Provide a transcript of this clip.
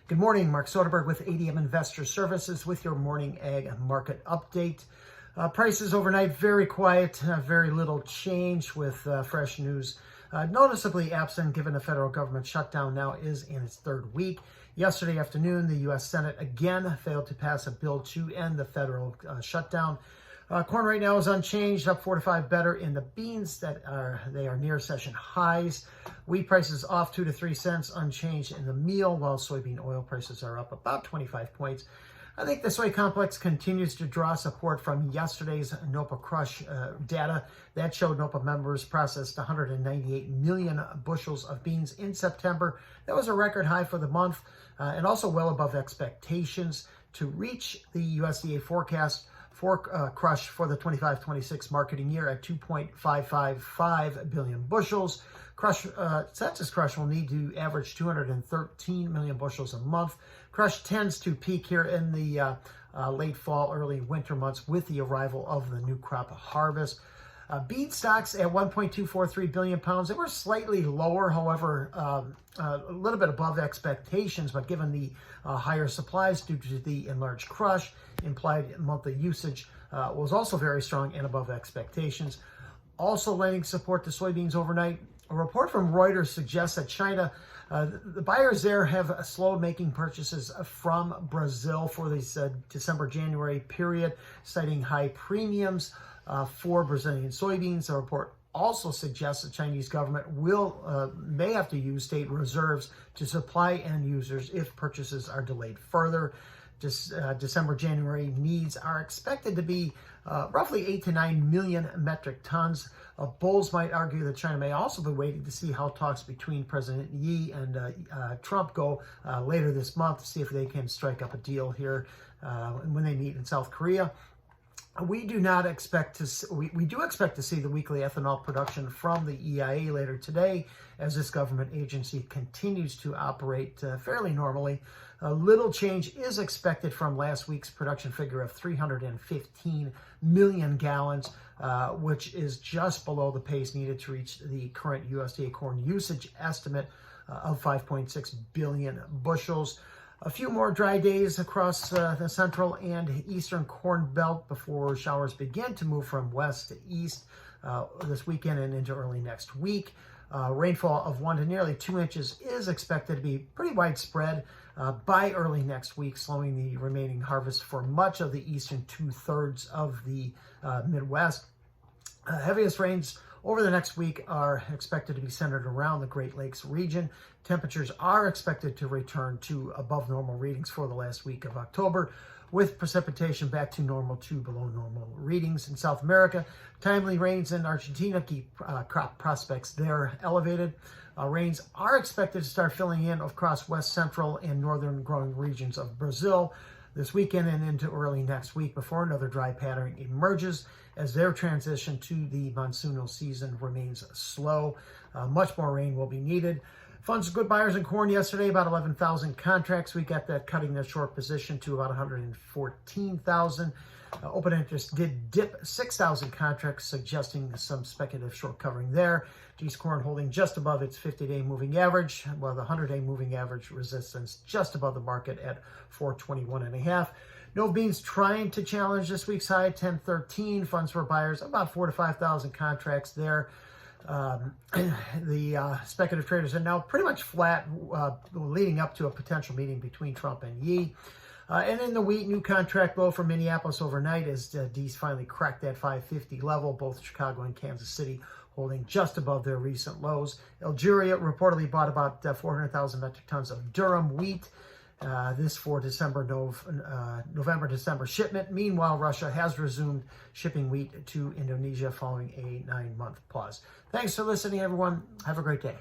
Good morning, Mark Soderberg with ADM Investor Services with your morning ag market update. Prices overnight very quiet, very little change with fresh news noticeably absent given the federal government shutdown now is in its third week. Yesterday afternoon, the U.S. Senate again failed to pass a bill to end the federal shutdown. Corn right now is unchanged, up 4 to 5 better in the beans they are near session highs. Wheat prices off 2 to 3 cents, unchanged in the meal, while soybean oil prices are up about 25 points. I think the soy complex continues to draw support from yesterday's NOPA crush data. That showed NOPA members processed 198 million bushels of beans in September. That was a record high for the month and also well above expectations to reach the USDA forecast for crush for the 25-26 marketing year at 2.555 billion bushels. Census crush will need to average 213 million bushels a month. Crush tends to peak here in the late fall, early winter months with the arrival of the new crop harvest. Bean stocks at 1.243 billion pounds. They were slightly lower, however, a little bit above expectations, but given the higher supplies due to the enlarged crush, implied monthly usage was also very strong and above expectations. Also lending support to soybeans overnight. A report from Reuters suggests that China, the buyers there have slowed making purchases from Brazil for this December-January period, citing high premiums for Brazilian soybeans. The report also suggests the Chinese government may have to use state reserves to supply end users if purchases are delayed further. December-January needs are expected to be roughly 8 to 9 million metric tons. Bulls might argue that China may also be waiting to see how talks between President Xi and Trump go later this month to see if they can strike up a deal here when they meet in South Korea. We do expect to see the weekly ethanol production from the EIA later today as this government agency continues to operate fairly normally. Little change is expected from last week's production figure of 315 million gallons, which is just below the pace needed to reach the current USDA corn usage estimate of 5.6 billion bushels. A few more dry days across the central and eastern corn belt before showers begin to move from west to east this weekend and into early next week. Rainfall of 1 to nearly 2 inches is expected to be pretty widespread by early next week, slowing the remaining harvest for much of the eastern 2/3 of the Midwest. Heaviest rains over the next week are expected to be centered around the Great Lakes region. Temperatures are expected to return to above normal readings for the last week of October, with precipitation back to normal to below normal readings in South America. Timely rains in Argentina keep crop prospects there elevated. Rains are expected to start filling in across west central and northern growing regions of Brazil this weekend and into early next week before another dry pattern emerges as their transition to the monsoonal season remains slow. Much more rain will be needed. Funds good buyers in corn yesterday, about 11,000 contracts. We got that cutting their short position to about 114,000. Open interest did dip 6,000 contracts, suggesting some speculative short covering there. G's corn holding just above its 50-day moving average, while the 100-day moving average resistance just above the market at 421.5. No beans trying to challenge this week's high, 1013. Funds for buyers, about 4 to 5,000 contracts there. The speculative traders are now pretty much flat, leading up to a potential meeting between Trump and Xi. And in the wheat, new contract low for Minneapolis overnight as D's finally cracked that 550 level. Both Chicago and Kansas City holding just above their recent lows. Algeria reportedly bought about 400,000 metric tons of durum wheat. This for November-December shipment. Meanwhile, Russia has resumed shipping wheat to Indonesia following a 9-month pause. Thanks for listening, everyone. Have a great day.